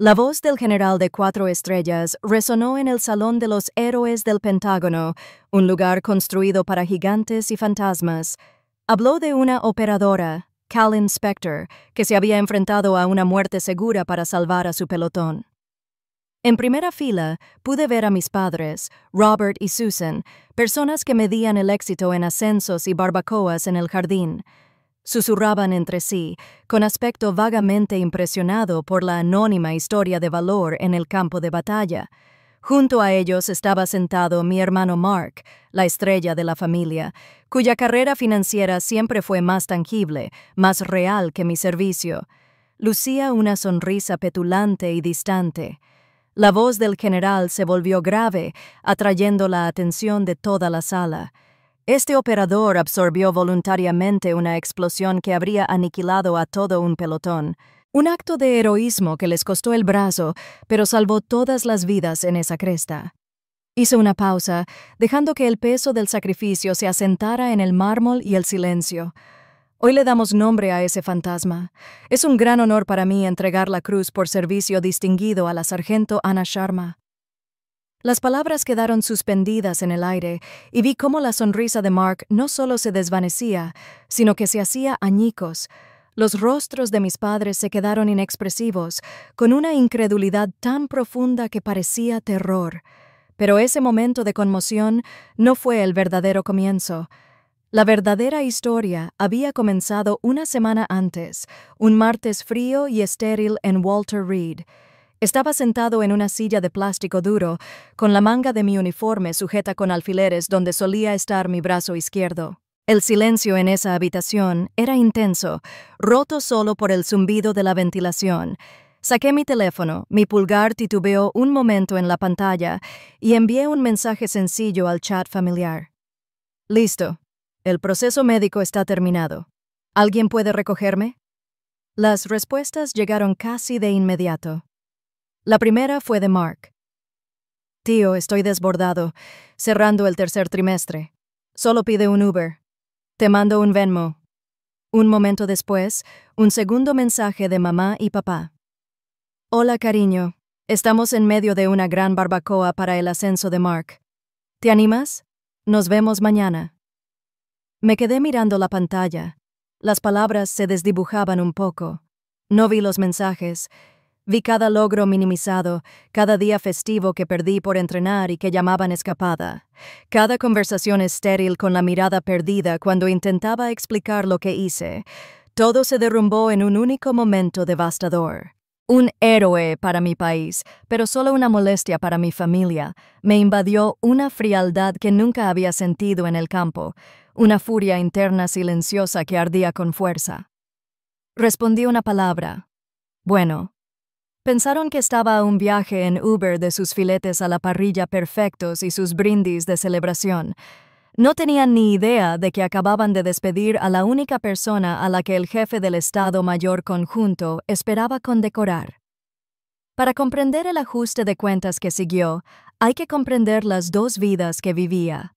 La voz del general de 4 estrellas resonó en el Salón de los Héroes del Pentágono, un lugar construido para gigantes y fantasmas. Habló de una operadora, Callan Spector, que se había enfrentado a una muerte segura para salvar a su pelotón. En primera fila pude ver a mis padres, Robert y Susan, personas que medían el éxito en ascensos y barbacoas en el jardín. Susurraban entre sí, con aspecto vagamente impresionado por la anónima historia de valor en el campo de batalla. Junto a ellos estaba sentado mi hermano Mark, la estrella de la familia, cuya carrera financiera siempre fue más tangible, más real que mi servicio. Lucía una sonrisa petulante y distante. La voz del general se volvió grave, atrayendo la atención de toda la sala. Este operador absorbió voluntariamente una explosión que habría aniquilado a todo un pelotón. Un acto de heroísmo que les costó el brazo, pero salvó todas las vidas en esa cresta. Hizo una pausa, dejando que el peso del sacrificio se asentara en el mármol y el silencio. Hoy le damos nombre a ese fantasma. Es un gran honor para mí entregar la cruz por servicio distinguido a la sargento Anna Sharma. Las palabras quedaron suspendidas en el aire y vi cómo la sonrisa de Mark no solo se desvanecía, sino que se hacía añicos. Los rostros de mis padres se quedaron inexpresivos, con una incredulidad tan profunda que parecía terror. Pero ese momento de conmoción no fue el verdadero comienzo. La verdadera historia había comenzado una semana antes, un martes frío y estéril en Walter Reed. Estaba sentado en una silla de plástico duro, con la manga de mi uniforme sujeta con alfileres donde solía estar mi brazo izquierdo. El silencio en esa habitación era intenso, roto solo por el zumbido de la ventilación. Saqué mi teléfono, mi pulgar titubeó un momento en la pantalla y envié un mensaje sencillo al chat familiar. Listo. El proceso médico está terminado. ¿Alguien puede recogerme? Las respuestas llegaron casi de inmediato. La primera fue de Mark. Tío, estoy desbordado, cerrando el tercer trimestre. Solo pide un Uber. Te mando un Venmo. Un momento después, un segundo mensaje de mamá y papá. Hola, cariño. Estamos en medio de una gran barbacoa para el ascenso de Mark. ¿Te animas? Nos vemos mañana. Me quedé mirando la pantalla. Las palabras se desdibujaban un poco. No vi los mensajes. Vi cada logro minimizado, cada día festivo que perdí por entrenar y que llamaban escapada. Cada conversación estéril con la mirada perdida cuando intentaba explicar lo que hice. Todo se derrumbó en un único momento devastador. Un héroe para mi país, pero solo una molestia para mi familia. Me invadió una frialdad que nunca había sentido en el campo, una furia interna silenciosa que ardía con fuerza. Respondí una palabra. Bueno. Pensaron que estaba a un viaje en Uber de sus filetes a la parrilla perfectos y sus brindis de celebración. No tenían ni idea de que acababan de despedir a la única persona a la que el jefe del Estado Mayor Conjunto esperaba condecorar. Para comprender el ajuste de cuentas que siguió, hay que comprender las dos vidas que vivía.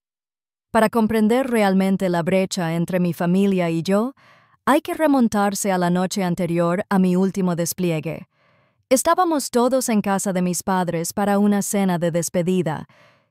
Para comprender realmente la brecha entre mi familia y yo, hay que remontarse a la noche anterior a mi último despliegue. Estábamos todos en casa de mis padres para una cena de despedida,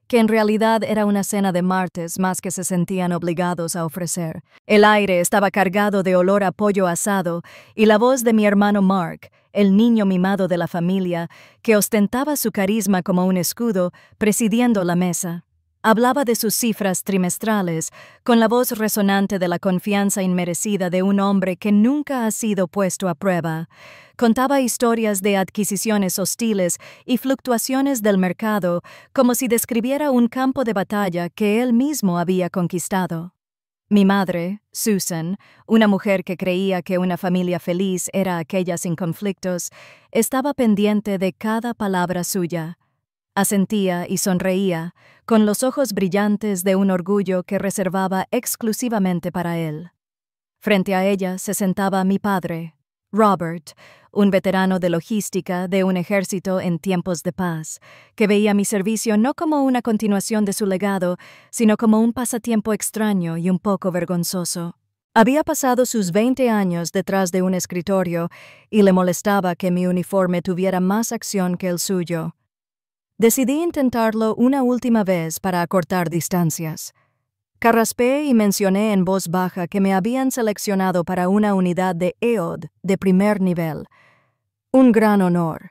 que en realidad era una cena de martes más que se sentían obligados a ofrecer. El aire estaba cargado de olor a pollo asado y la voz de mi hermano Mark, el niño mimado de la familia, que ostentaba su carisma como un escudo, presidiendo la mesa. Hablaba de sus cifras trimestrales, con la voz resonante de la confianza inmerecida de un hombre que nunca ha sido puesto a prueba. Contaba historias de adquisiciones hostiles y fluctuaciones del mercado, como si describiera un campo de batalla que él mismo había conquistado. Mi madre, Susan, una mujer que creía que una familia feliz era aquella sin conflictos, estaba pendiente de cada palabra suya. Asentía y sonreía, con los ojos brillantes de un orgullo que reservaba exclusivamente para él. Frente a ella se sentaba mi padre, Robert, un veterano de logística de un ejército en tiempos de paz, que veía mi servicio no como una continuación de su legado, sino como un pasatiempo extraño y un poco vergonzoso. Había pasado sus 20 años detrás de un escritorio y le molestaba que mi uniforme tuviera más acción que el suyo. Decidí intentarlo una última vez para acortar distancias. Carraspé y mencioné en voz baja que me habían seleccionado para una unidad de EOD de primer nivel. Un gran honor,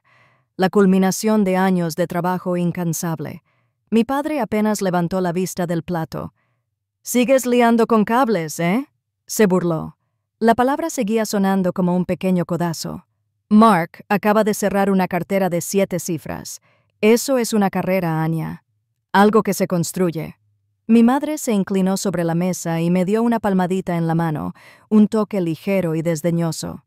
la culminación de años de trabajo incansable. Mi padre apenas levantó la vista del plato. «¿Sigues liando con cables, eh?», se burló. La palabra seguía sonando como un pequeño codazo. «Mark acaba de cerrar una cartera de 7 cifras. Eso es una carrera, Anya. Algo que se construye». Mi madre se inclinó sobre la mesa y me dio una palmadita en la mano, un toque ligero y desdeñoso.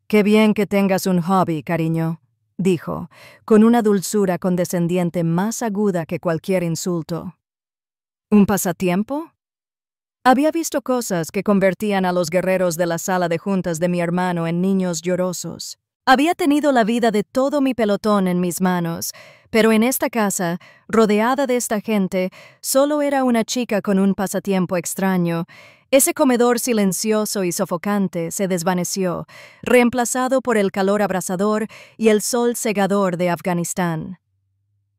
«Qué bien que tengas un hobby, cariño», dijo, con una dulzura condescendiente más aguda que cualquier insulto. ¿Un pasatiempo? Había visto cosas que convertían a los guerreros de la sala de juntas de mi hermano en niños llorosos. Había tenido la vida de todo mi pelotón en mis manos, pero en esta casa, rodeada de esta gente, solo era una chica con un pasatiempo extraño. Ese comedor silencioso y sofocante se desvaneció, reemplazado por el calor abrasador y el sol cegador de Afganistán.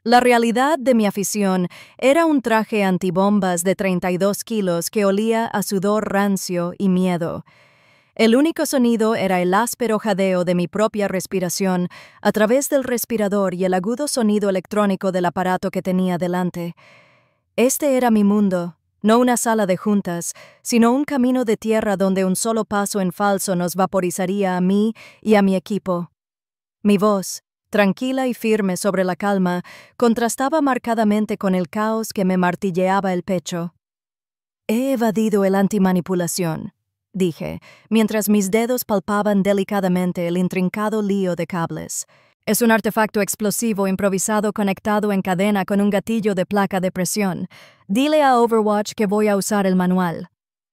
La realidad de mi afición era un traje antibombas de 32 kilos que olía a sudor rancio y miedo. El único sonido era el áspero jadeo de mi propia respiración a través del respirador y el agudo sonido electrónico del aparato que tenía delante. Este era mi mundo, no una sala de juntas, sino un camino de tierra donde un solo paso en falso nos vaporizaría a mí y a mi equipo. Mi voz, tranquila y firme sobre la calma, contrastaba marcadamente con el caos que me martilleaba el pecho. «He evadido el antimanipulación», dije, mientras mis dedos palpaban delicadamente el intrincado lío de cables. «Es un artefacto explosivo improvisado conectado en cadena con un gatillo de placa de presión. Dile a Overwatch que voy a usar el manual».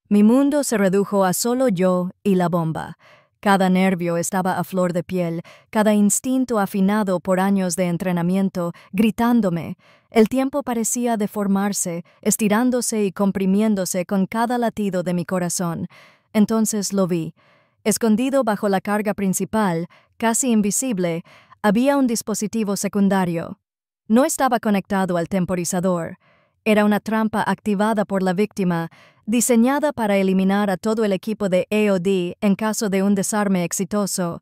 Mi mundo se redujo a solo yo y la bomba. Cada nervio estaba a flor de piel, cada instinto afinado por años de entrenamiento, gritándome. El tiempo parecía deformarse, estirándose y comprimiéndose con cada latido de mi corazón. Entonces lo vi. Escondido bajo la carga principal, casi invisible, había un dispositivo secundario. No estaba conectado al temporizador. Era una trampa activada por la víctima, diseñada para eliminar a todo el equipo de EOD en caso de un desarme exitoso.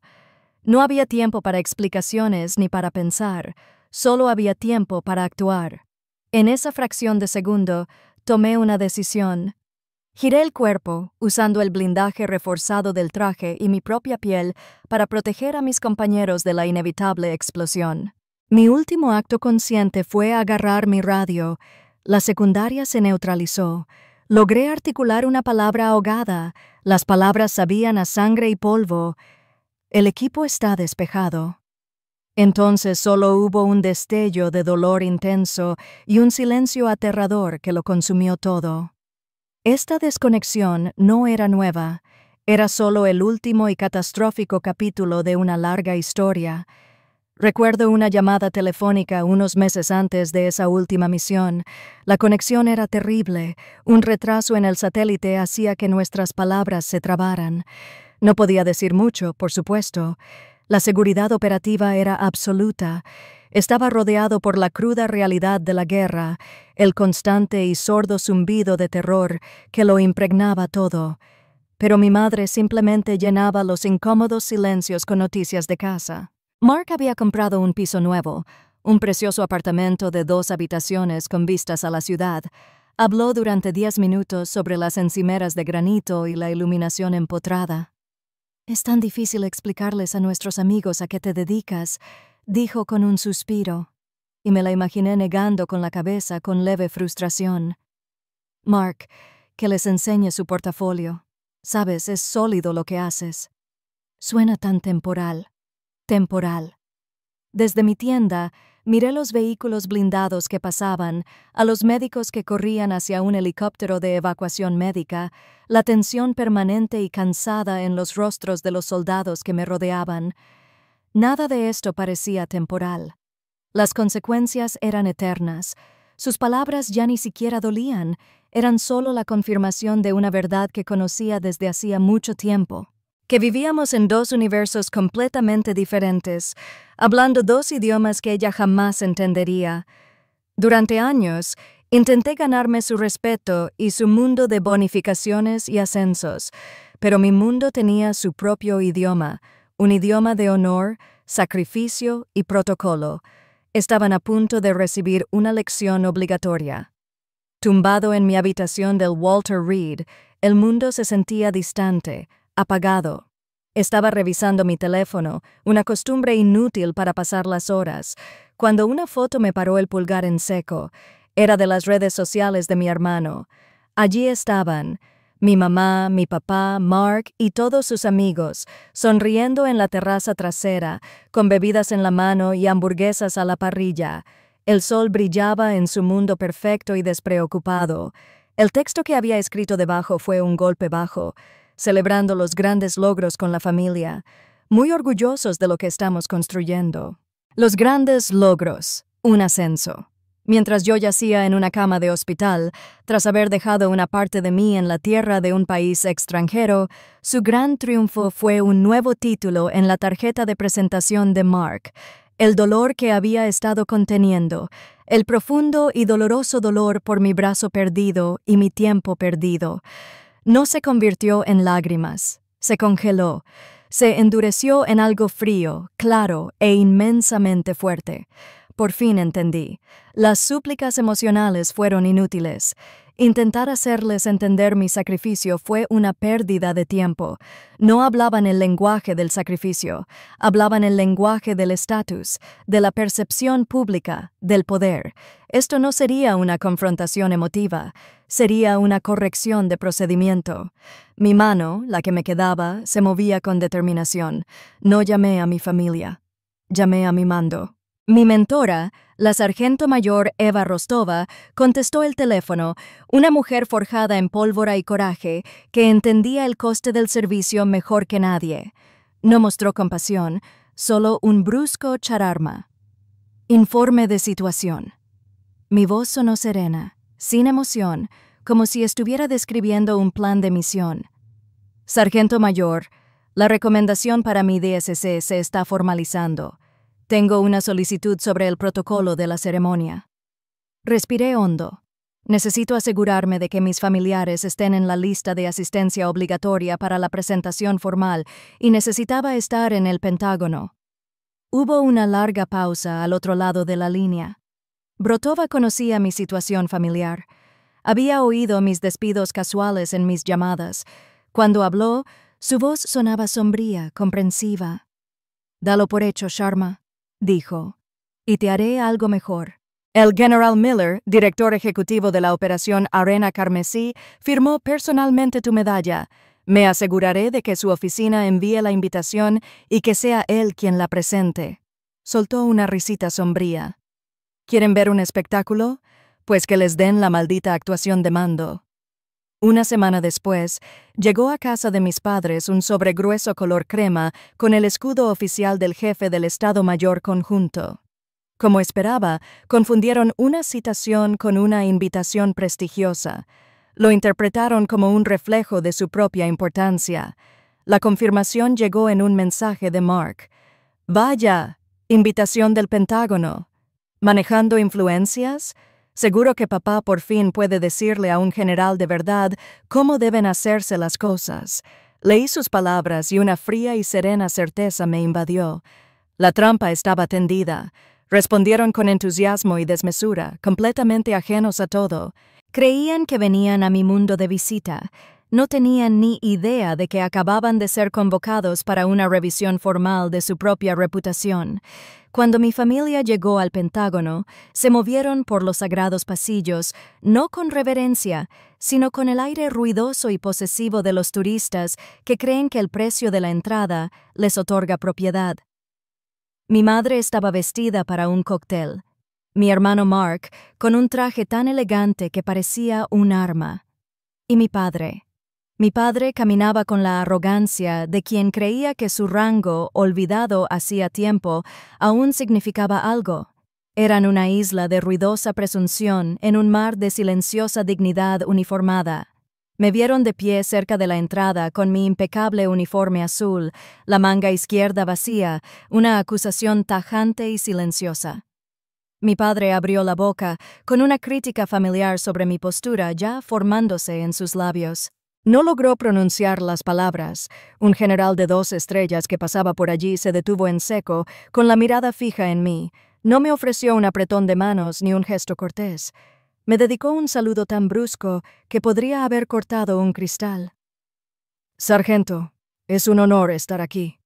No había tiempo para explicaciones ni para pensar, solo había tiempo para actuar. En esa fracción de segundo, tomé una decisión. Giré el cuerpo, usando el blindaje reforzado del traje y mi propia piel para proteger a mis compañeros de la inevitable explosión. Mi último acto consciente fue agarrar mi radio. La secundaria se neutralizó. Logré articular una palabra ahogada. Las palabras sabían a sangre y polvo. El equipo está despejado. Entonces solo hubo un destello de dolor intenso y un silencio aterrador que lo consumió todo. Esta desconexión no era nueva. Era solo el último y catastrófico capítulo de una larga historia. Recuerdo una llamada telefónica unos meses antes de esa última misión. La conexión era terrible. Un retraso en el satélite hacía que nuestras palabras se trabaran. No podía decir mucho, por supuesto. La seguridad operativa era absoluta. Estaba rodeado por la cruda realidad de la guerra, el constante y sordo zumbido de terror que lo impregnaba todo. Pero mi madre simplemente llenaba los incómodos silencios con noticias de casa. Mark había comprado un piso nuevo, un precioso apartamento de 2 habitaciones con vistas a la ciudad. Habló durante 10 minutos sobre las encimeras de granito y la iluminación empotrada. «Es tan difícil explicarles a nuestros amigos a qué te dedicas», dijo con un suspiro, y me la imaginé negando con la cabeza con leve frustración. «Mark, que les enseñe su portafolio. Sabes, es sólido lo que haces». Suena tan temporal. Desde mi tienda, miré los vehículos blindados que pasaban, a los médicos que corrían hacia un helicóptero de evacuación médica, la tensión permanente y cansada en los rostros de los soldados que me rodeaban. Nada de esto parecía temporal. Las consecuencias eran eternas. Sus palabras ya ni siquiera dolían, eran solo la confirmación de una verdad que conocía desde hacía mucho tiempo. Que vivíamos en dos universos completamente diferentes, hablando dos idiomas que ella jamás entendería. Durante años, intenté ganarme su respeto y su mundo de bonificaciones y ascensos, pero mi mundo tenía su propio idioma, un idioma de honor, sacrificio y protocolo. Estaban a punto de recibir una lección obligatoria. Tumbado en mi habitación del Walter Reed, el mundo se sentía distante, apagado. Estaba revisando mi teléfono, una costumbre inútil para pasar las horas, cuando una foto me paró el pulgar en seco. Era de las redes sociales de mi hermano. Allí estaban mi mamá, mi papá, Mark y todos sus amigos, sonriendo en la terraza trasera, con bebidas en la mano y hamburguesas a la parrilla. El sol brillaba en su mundo perfecto y despreocupado. El texto que había escrito debajo fue un golpe bajo, celebrando los grandes logros con la familia, muy orgullosos de lo que estamos construyendo. Los grandes logros, un ascenso. Mientras yo yacía en una cama de hospital, tras haber dejado una parte de mí en la tierra de un país extranjero, su gran triunfo fue un nuevo título en la tarjeta de presentación de Mark, el dolor que había estado conteniendo, el profundo y doloroso dolor por mi brazo perdido y mi tiempo perdido. No se convirtió en lágrimas, se congeló, se endureció en algo frío, claro e inmensamente fuerte. Por fin entendí. Las súplicas emocionales fueron inútiles. Intentar hacerles entender mi sacrificio fue una pérdida de tiempo. No hablaban el lenguaje del sacrificio, hablaban el lenguaje del estatus, de la percepción pública, del poder. Esto no sería una confrontación emotiva, sería una corrección de procedimiento. Mi mano, la que me quedaba, se movía con determinación. No llamé a mi familia. Llamé a mi mando. Mi mentora, la sargento mayor Eva Rostova, contestó el teléfono, una mujer forjada en pólvora y coraje que entendía el coste del servicio mejor que nadie. No mostró compasión, solo un brusco chararma. Informe de situación. Mi voz sonó serena, sin emoción, como si estuviera describiendo un plan de misión. Sargento mayor, la recomendación para mi DSC se está formalizando. Tengo una solicitud sobre el protocolo de la ceremonia. Respiré hondo. Necesito asegurarme de que mis familiares estén en la lista de asistencia obligatoria para la presentación formal y necesitaba estar en el Pentágono. Hubo una larga pausa al otro lado de la línea. Brotova conocía mi situación familiar. Había oído mis despidos casuales en mis llamadas. Cuando habló, su voz sonaba sombría, comprensiva. «Dalo por hecho, Sharma», dijo, «y te haré algo mejor». El General Miller, director ejecutivo de la Operación Arena Carmesí, firmó personalmente tu medalla. Me aseguraré de que su oficina envíe la invitación y que sea él quien la presente. Soltó una risita sombría. ¿Quieren ver un espectáculo? Pues que les den la maldita actuación de mando. Una semana después, llegó a casa de mis padres un sobre grueso color crema con el escudo oficial del jefe del Estado Mayor Conjunto. Como esperaba, confundieron una citación con una invitación prestigiosa. Lo interpretaron como un reflejo de su propia importancia. La confirmación llegó en un mensaje de Mark. «Vaya, invitación del Pentágono. ¿Manejando influencias? Seguro que papá por fin puede decirle a un general de verdad cómo deben hacerse las cosas». Leí sus palabras y una fría y serena certeza me invadió. La trampa estaba tendida. Respondieron con entusiasmo y desmesura, completamente ajenos a todo. Creían que venían a mi mundo de visita. No tenían ni idea de que acababan de ser convocados para una revisión formal de su propia reputación. Cuando mi familia llegó al Pentágono, se movieron por los sagrados pasillos, no con reverencia, sino con el aire ruidoso y posesivo de los turistas que creen que el precio de la entrada les otorga propiedad. Mi madre estaba vestida para un cóctel. Mi hermano Mark, con un traje tan elegante que parecía un arma. Y mi padre. Mi padre caminaba con la arrogancia de quien creía que su rango, olvidado hacía tiempo, aún significaba algo. Eran una isla de ruidosa presunción en un mar de silenciosa dignidad uniformada. Me vieron de pie cerca de la entrada con mi impecable uniforme azul, la manga izquierda vacía, una acusación tajante y silenciosa. Mi padre abrió la boca, con una crítica familiar sobre mi postura ya formándose en sus labios. No logró pronunciar las palabras. Un general de 2 estrellas que pasaba por allí se detuvo en seco, con la mirada fija en mí. No me ofreció un apretón de manos ni un gesto cortés. Me dedicó un saludo tan brusco que podría haber cortado un cristal. «Sargento, es un honor estar aquí»,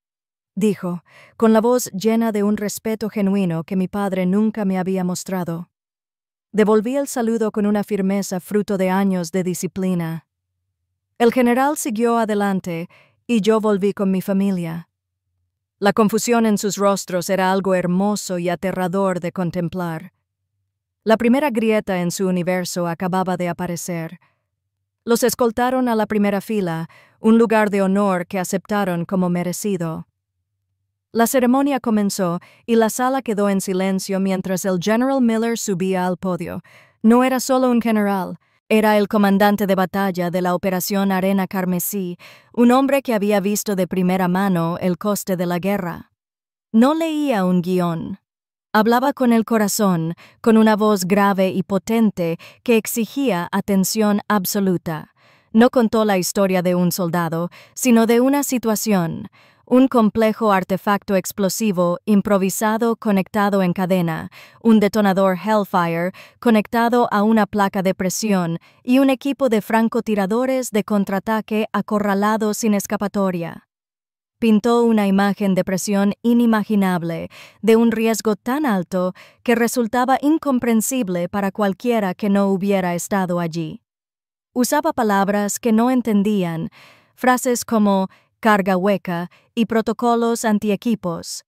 dijo, con la voz llena de un respeto genuino que mi padre nunca me había mostrado. Devolví el saludo con una firmeza fruto de años de disciplina. El general siguió adelante y yo volví con mi familia. La confusión en sus rostros era algo hermoso y aterrador de contemplar. La primera grieta en su universo acababa de aparecer. Los escoltaron a la primera fila, un lugar de honor que aceptaron como merecido. La ceremonia comenzó y la sala quedó en silencio mientras el General Miller subía al podio. No era solo un general, era el comandante de batalla de la Operación Arena Carmesí, un hombre que había visto de primera mano el coste de la guerra. No leía un guión. Hablaba con el corazón, con una voz grave y potente que exigía atención absoluta. No contó la historia de un soldado, sino de una situación, un complejo artefacto explosivo improvisado conectado en cadena, un detonador Hellfire conectado a una placa de presión y un equipo de francotiradores de contraataque acorralado sin escapatoria. Pintó una imagen de presión inimaginable, de un riesgo tan alto que resultaba incomprensible para cualquiera que no hubiera estado allí. Usaba palabras que no entendían, frases como carga hueca y protocolos antiequipos.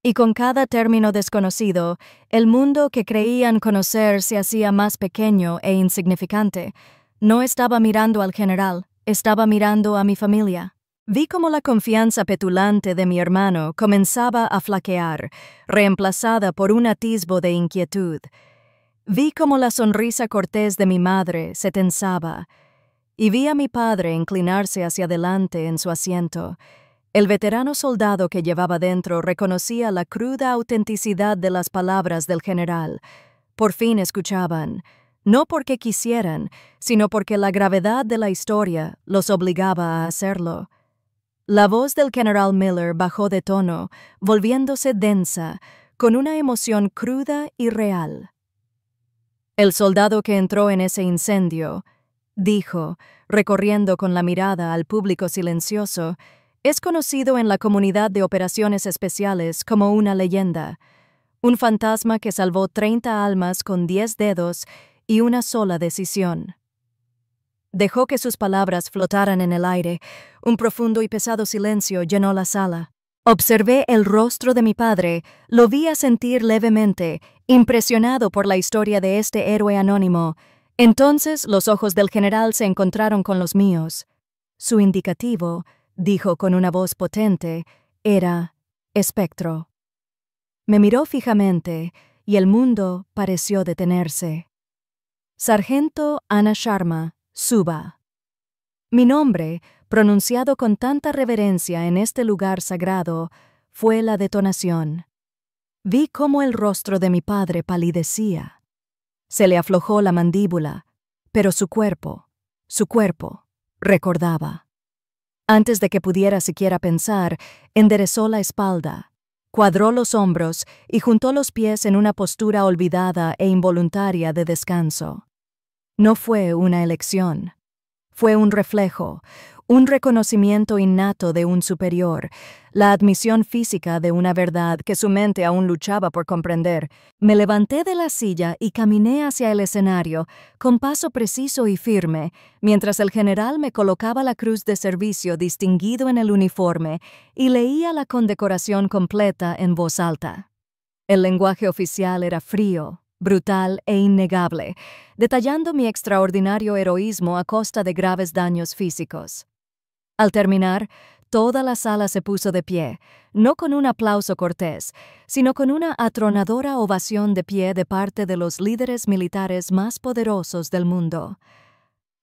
Y con cada término desconocido, el mundo que creían conocer se hacía más pequeño e insignificante. No estaba mirando al general, estaba mirando a mi familia. Vi cómo la confianza petulante de mi hermano comenzaba a flaquear, reemplazada por un atisbo de inquietud. Vi cómo la sonrisa cortés de mi madre se tensaba, y vi a mi padre inclinarse hacia adelante en su asiento. El veterano soldado que llevaba dentro reconocía la cruda autenticidad de las palabras del general. Por fin escuchaban, no porque quisieran, sino porque la gravedad de la historia los obligaba a hacerlo. La voz del general Miller bajó de tono, volviéndose densa, con una emoción cruda y real. «El soldado que entró en ese incendio», dijo, recorriendo con la mirada al público silencioso, «es conocido en la comunidad de operaciones especiales como una leyenda, un fantasma que salvó 30 almas con 10 dedos y una sola decisión». Dejó que sus palabras flotaran en el aire. Un profundo y pesado silencio llenó la sala. Observé el rostro de mi padre, lo vi asentir levemente, impresionado por la historia de este héroe anónimo. Entonces los ojos del general se encontraron con los míos. Su indicativo, dijo con una voz potente, era espectro. Me miró fijamente y el mundo pareció detenerse. Sargento Anna Sharma, suba. Mi nombre, pronunciado con tanta reverencia en este lugar sagrado, fue la detonación. Vi cómo el rostro de mi padre palidecía. Se le aflojó la mandíbula, pero su cuerpo, recordaba. Antes de que pudiera siquiera pensar, enderezó la espalda, cuadró los hombros y juntó los pies en una postura olvidada e involuntaria de descanso. No fue una elección. Fue un reflejo, un reconocimiento innato de un superior, la admisión física de una verdad que su mente aún luchaba por comprender. Me levanté de la silla y caminé hacia el escenario, con paso preciso y firme, mientras el general me colocaba la cruz de servicio distinguido en el uniforme y leía la condecoración completa en voz alta. El lenguaje oficial era frío, brutal e innegable, detallando mi extraordinario heroísmo a costa de graves daños físicos. Al terminar, Toda la sala se puso de pie, no con un aplauso cortés, sino con una atronadora ovación de pie de parte de los líderes militares más poderosos del mundo.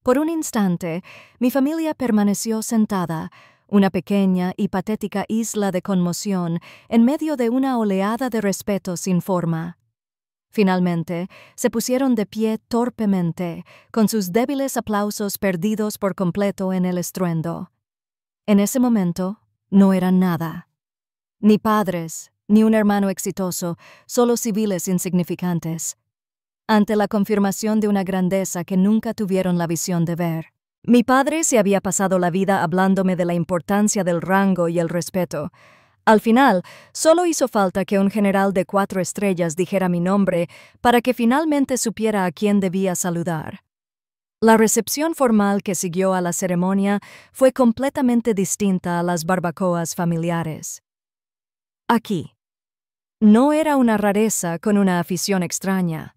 Por un instante, mi familia permaneció sentada, una pequeña y patética isla de conmoción en medio de una oleada de respeto sin forma. Finalmente, se pusieron de pie torpemente, con sus débiles aplausos perdidos por completo en el estruendo. En ese momento, no eran nada. Ni padres, ni un hermano exitoso, solo civiles insignificantes. Ante la confirmación de una grandeza que nunca tuvieron la visión de ver. Mi padre se había pasado la vida hablándome de la importancia del rango y el respeto. Al final, solo hizo falta que un general de 4 estrellas dijera mi nombre para que finalmente supiera a quién debía saludar. La recepción formal que siguió a la ceremonia fue completamente distinta a las barbacoas familiares. Aquí. No era una rareza con una afición extraña.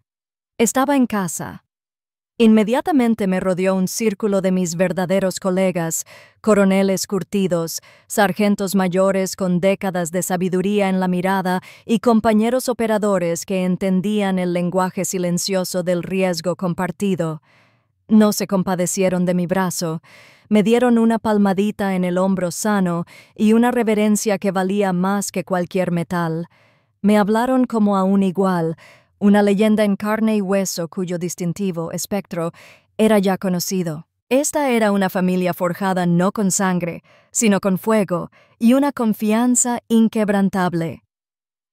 Estaba en casa. Inmediatamente me rodeó un círculo de mis verdaderos colegas, coroneles curtidos, sargentos mayores con décadas de sabiduría en la mirada y compañeros operadores que entendían el lenguaje silencioso del riesgo compartido. No se compadecieron de mi brazo, me dieron una palmadita en el hombro sano y una reverencia que valía más que cualquier metal. Me hablaron como a un igual, una leyenda en carne y hueso cuyo distintivo, espectro, era ya conocido. Esta era una familia forjada no con sangre, sino con fuego y una confianza inquebrantable.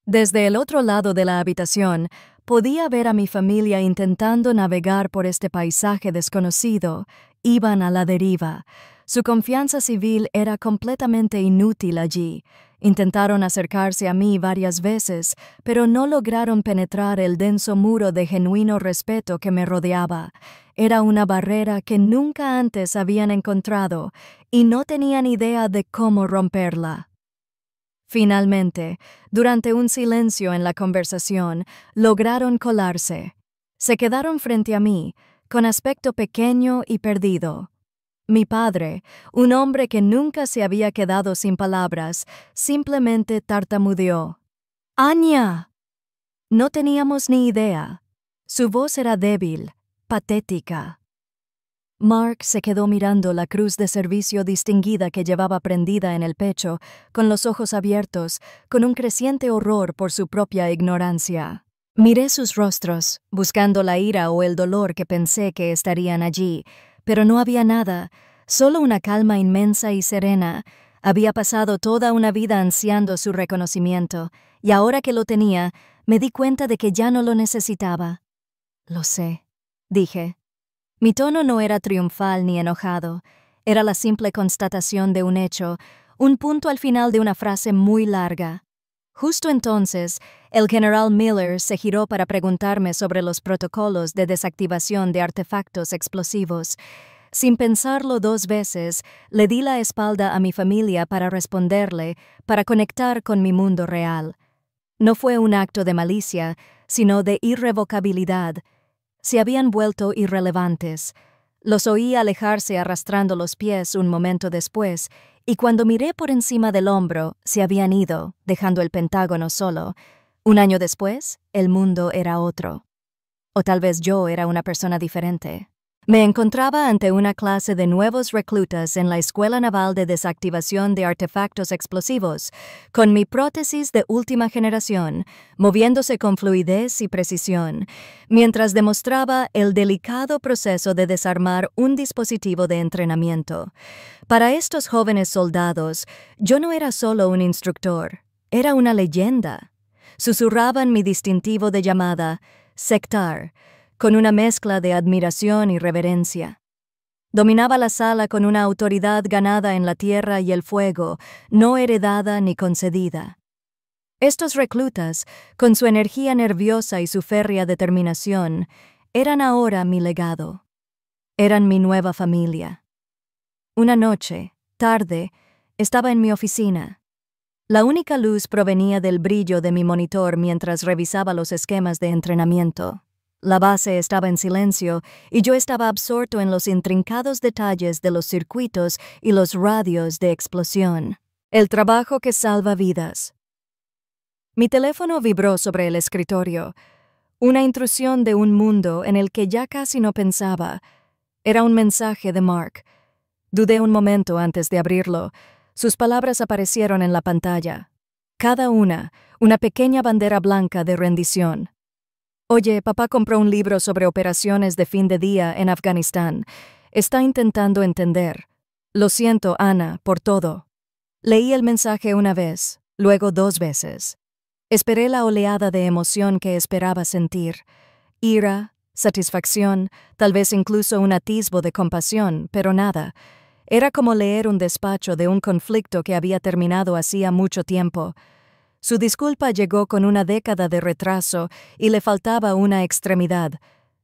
Desde el otro lado de la habitación, podía ver a mi familia intentando navegar por este paisaje desconocido. Iban a la deriva. Su confianza civil era completamente inútil allí. Intentaron acercarse a mí varias veces, pero no lograron penetrar el denso muro de genuino respeto que me rodeaba. Era una barrera que nunca antes habían encontrado y no tenían idea de cómo romperla. Finalmente, durante un silencio en la conversación, lograron colarse. Se quedaron frente a mí, con aspecto pequeño y perdido. Mi padre, un hombre que nunca se había quedado sin palabras, simplemente tartamudeó. ¡Anya! No teníamos ni idea. Su voz era débil, patética. Mark se quedó mirando la cruz de servicio distinguida que llevaba prendida en el pecho, con los ojos abiertos, con un creciente horror por su propia ignorancia. Miré sus rostros, buscando la ira o el dolor que pensé que estarían allí, pero no había nada, solo una calma inmensa y serena. Había pasado toda una vida ansiando su reconocimiento, y ahora que lo tenía, me di cuenta de que ya no lo necesitaba. «Lo sé», dije. Mi tono no era triunfal ni enojado, era la simple constatación de un hecho, un punto al final de una frase muy larga. Justo entonces, el general Miller se giró para preguntarme sobre los protocolos de desactivación de artefactos explosivos. Sin pensarlo 2 veces, le di la espalda a mi familia para responderle, para conectar con mi mundo real. No fue un acto de malicia, sino de irrevocabilidad. Se habían vuelto irrelevantes. Los oí alejarse arrastrando los pies un momento después, y cuando miré por encima del hombro, se habían ido, dejando el Pentágono solo. 1 año después, el mundo era otro. O tal vez yo era una persona diferente. Me encontraba ante una clase de nuevos reclutas en la Escuela Naval de Desactivación de Artefactos Explosivos, con mi prótesis de última generación, moviéndose con fluidez y precisión, mientras demostraba el delicado proceso de desarmar un dispositivo de entrenamiento. Para estos jóvenes soldados, yo no era solo un instructor, era una leyenda. Susurraban mi distintivo de llamada, Sectar, con una mezcla de admiración y reverencia. Dominaba la sala con una autoridad ganada en la tierra y el fuego, no heredada ni concedida. Estos reclutas, con su energía nerviosa y su férrea determinación, eran ahora mi legado. Eran mi nueva familia. Una noche, tarde, estaba en mi oficina. La única luz provenía del brillo de mi monitor mientras revisaba los esquemas de entrenamiento. La base estaba en silencio y yo estaba absorto en los intrincados detalles de los circuitos y los radios de explosión. El trabajo que salva vidas. Mi teléfono vibró sobre el escritorio. Una intrusión de un mundo en el que ya casi no pensaba. Era un mensaje de Mark. Dudé un momento antes de abrirlo. Sus palabras aparecieron en la pantalla. Cada una pequeña bandera blanca de rendición. Oye, papá compró un libro sobre operaciones de fin de día en Afganistán. Está intentando entender. Lo siento, Ana, por todo. Leí el mensaje una vez, luego 2 veces. Esperé la oleada de emoción que esperaba sentir. Ira, satisfacción, tal vez incluso un atisbo de compasión, pero nada. Era como leer un despacho de un conflicto que había terminado hacía mucho tiempo. Su disculpa llegó con una década de retraso y le faltaba una extremidad.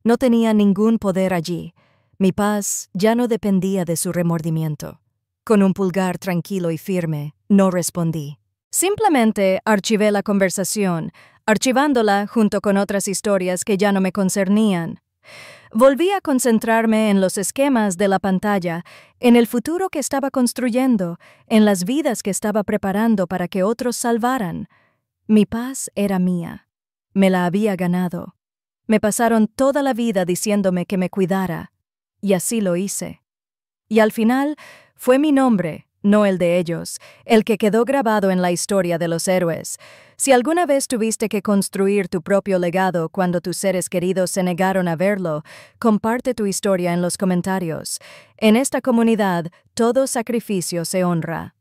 No tenía ningún poder allí. Mi paz ya no dependía de su remordimiento. Con un pulgar tranquilo y firme, no respondí. Simplemente archivé la conversación, archivándola junto con otras historias que ya no me concernían. Volví a concentrarme en los esquemas de la pantalla, en el futuro que estaba construyendo, en las vidas que estaba preparando para que otros salvaran. Mi paz era mía. Me la había ganado. Me pasaron toda la vida diciéndome que me cuidara, y así lo hice. Y al final, fue mi nombre, no el de ellos, el que quedó grabado en la historia de los héroes. Si alguna vez tuviste que construir tu propio legado cuando tus seres queridos se negaron a verlo, comparte tu historia en los comentarios. En esta comunidad, todo sacrificio se honra.